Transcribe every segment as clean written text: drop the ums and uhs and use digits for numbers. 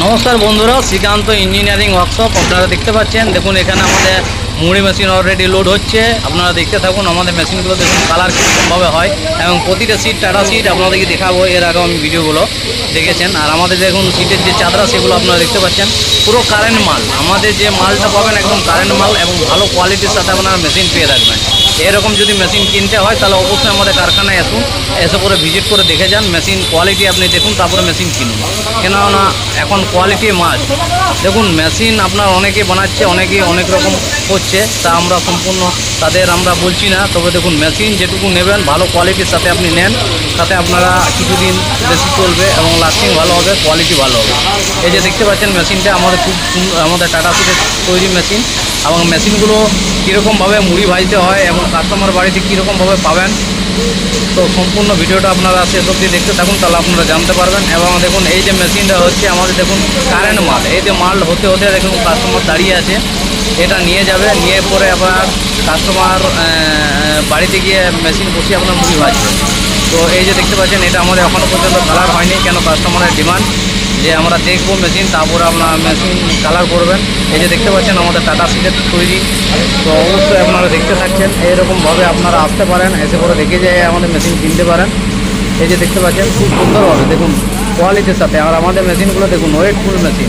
নমস্কার বন্ধুরা, Srikanta engineering workshop আপনারা দেখতে পাচ্ছেন। দেখুন এখানে আমাদের মুড়ি মেশিন অলরেডি লোড হচ্ছে। আপনারা দেখতে থাকুন। আমাদের মেশিনগুলো দেখুন কালার কীরকমভাবে হয় এবং প্রতিটা সিট টাটা সিট আপনাদেরকে দেখাবো। এর আগে আমি ভিডিওগুলো দেখেছেন। আর আমাদের দেখুন সিটের যে চাদরা সেগুলো আপনারা দেখতে পাচ্ছেন পুরো কারেন্ট মাল। আমাদের যে মালটা পাবেন একদম কারেন্ট মাল এবং ভালো কোয়ালিটির সাথে আপনারা মেশিন পেয়ে থাকবেন। এরকম যদি মেশিন কিনতে হয় তাহলে অবশ্যই আমাদের কারখানায় আসুন, এসে পরে ভিজিট করে দেখে যান। মেশিন কোয়ালিটি আপনি দেখুন, তারপরে মেশিন কিনুন। কেননা এখন কোয়ালিটি মাস্ট। দেখুন মেশিন আপনার অনেকে বানাচ্ছে, অনেকে অনেক রকম করছে, তা আমরা সম্পূর্ণ তাদের আমরা বলছি না। তবে দেখুন মেশিন যেটুকু নেবেন ভালো কোয়ালিটির সাথে আপনি নেন, তাতে আপনারা কিছুদিন বেশি চলবে এবং লাস্টিং ভালো হবে, কোয়ালিটি ভালো হবে। এই যে দেখতে পাচ্ছেন মেশিনটা আমাদের খুব আমাদের টাটা সিটের তৈরি মেশিন। এবং মেশিনগুলো কীরকমভাবে মুড়ি ভাজতে হয় এবং কাস্টমার বাড়িতে কীরকমভাবে পাবেন, তো সম্পূর্ণ ভিডিওটা আপনারা শেষ অবধি দেখতে থাকুন, তাহলে আপনারা জানতে পারবেন। এবং দেখুন এই যে মেশিনটা হচ্ছে আমাদের দেখুন কারেন্ট মাল। এই যে মাল হতে হতে দেখুন কাস্টমার দাঁড়িয়ে আছে, এটা নিয়ে যাবে, নিয়ে পরে আপনার কাস্টমার বাড়িতে গিয়ে মেশিন বসিয়ে আপনার মুড়ি ভাজবে। তো এই যে দেখতে পাচ্ছেন এটা আমাদের এখনও পর্যন্ত কালার হয়নি, কেন কাস্টমারের ডিমান্ড যে আমরা দেখবো মেশিন, তারপরে আপনার মেশিন কালার করবেন। এই যে দেখতে পাচ্ছেন আমাদের টাটা সিটের তৈরি। তো অবশ্যই আপনারা দেখতে থাকছেন, এইরকমভাবে আপনারা আসতে পারেন, এসে পরে দেখে যেয়ে আমাদের মেশিন কিনতে পারেন। এই যে দেখতে পাচ্ছেন খুব সুন্দরভাবে দেখুন কোয়ালিটির সাথে। আর আমাদের মেশিনগুলো দেখুন ওয়েটফুল মেশিন।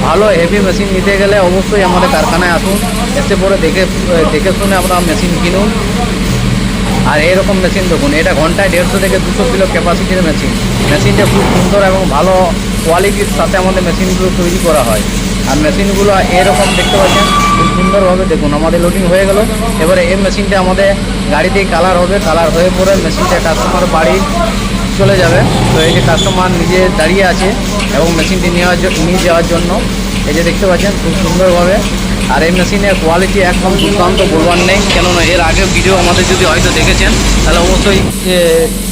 ভালো হেভি মেশিন নিতে গেলে অবশ্যই আমাদের কারখানায় আসুন, এসে পরে দেখে শুনে আপনারা মেশিন কিনুন। আর এরকম মেশিন দেখুন, এটা ঘন্টায় 150 থেকে 200 কিলো ক্যাপাসিটির মেশিন। মেশিনটা খুব সুন্দর এবং ভালো কোয়ালিটির সাথে আমাদের মেশিনগুলো তৈরি করা হয়। আর মেশিনগুলো এরকম দেখতে পাচ্ছেন খুব সুন্দরভাবে দেখুন আমাদের লোডিং হয়ে গেল। এবারে এই মেশিনটা আমাদের গাড়িতেই কালার হবে, কালার হয়ে পরে মেশিনটা কাস্টমার বাড়ি চলে যাবে। তো এই যে কাস্টমার নিজে দাঁড়িয়ে আছে এবং মেশিনটি নিয়ে যাওয়ার জন্য। এই যে দেখতে পাচ্ছেন খুব সুন্দরভাবে। আর এই মেশিনের কোয়ালিটি একদম দুর্দান্ত, বলবার নেই। কেননা এর আগে ভিডিও আমাদের যদি হয়তো দেখেছেন তাহলে অবশ্যই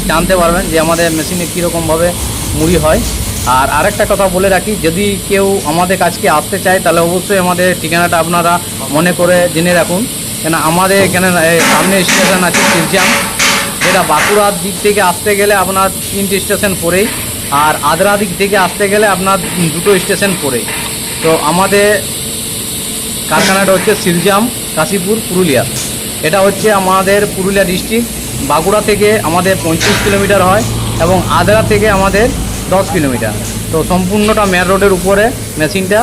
জানতে পারবেন যে আমাদের মেশিনে কীরকমভাবে মুড়ি হয়। আর আরেকটা কথা বলে রাখি, যদি কেউ আমাদের কাছকে আসতে চায় তাহলে অবশ্যই আমাদের ঠিকানাটা আপনারা মনে করে জেনে রাখুন। কেন আমাদের এখানে সামনে স্টেশন আছে শিরজাম, যেটা বাঁকুড়ার দিক থেকে আসতে গেলে আপনার 3টে স্টেশন পরেই, আর আদ্রা দিক থেকে আসতে গেলে আপনার 2টো স্টেশন পরেই। তো আমাদের কারখানাটা হচ্ছে শিরজাম, কাশীপুর, পুরুলিয়া। এটা হচ্ছে আমাদের পুরুলিয়া ডিস্ট্রিক্ট। বাঁকুড়া থেকে আমাদের 35 কিলোমিটার হয় এবং আদ্রা থেকে আমাদের 10 কিলোমিটার। তো সম্পূর্ণটা মেন রোডের উপরে মেশিনটা,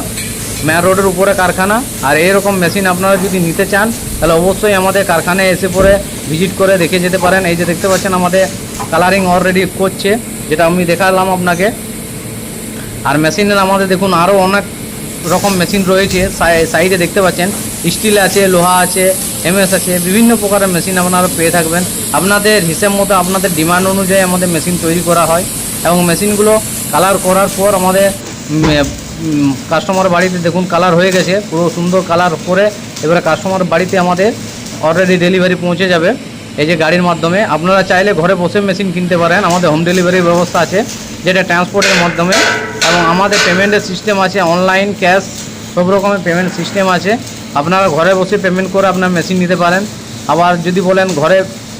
মেন রোডের উপরে কারখানা। আর এরকম মেশিন আপনারা যদি নিতে চান তাহলে অবশ্যই আমাদের কারখানায় এসে পরে ভিজিট করে দেখে যেতে পারেন। এই যে দেখতে পাচ্ছেন আমাদের কালারিং অলরেডি করছে, যেটা আমি দেখালাম আপনাকে। আর মেশিনের আমাদের দেখুন আরও অনেক রকম মেশিন রয়েছে। সাইডে দেখতে পাচ্ছেন স্টিল আছে, লোহা আছে, এমএস আছে, বিভিন্ন প্রকারের মেশিন আপনারা পেয়ে থাকবেন। আপনাদের হিসেব মতো আপনাদের ডিমান্ড অনুযায়ী আমাদের মেশিন তৈরি করা হয়। এবং মেশিনগুলো কালার করার পর আমাদের কাস্টমার বাড়িতে দেখুন কালার হয়ে গেছে, পুরো সুন্দর কালার করে এবারে কাস্টমার বাড়িতে আমাদের অলরেডি ডেলিভারি পৌঁছে যাবে এই যে গাড়ির মাধ্যমে। আপনারা চাইলে ঘরে বসে মেশিন কিনতে পারেন, আমাদের হোম ডেলিভারির ব্যবস্থা আছে, যেটা ট্রান্সপোর্টের মাধ্যমে। এবং আমাদের পেমেন্টের সিস্টেম আছে, অনলাইন, ক্যাশ, সব রকমের পেমেন্ট সিস্টেম আছে। আপনারা ঘরে বসে পেমেন্ট করে আপনার মেশিন নিতে পারেন। আবার যদি বলেন ঘরে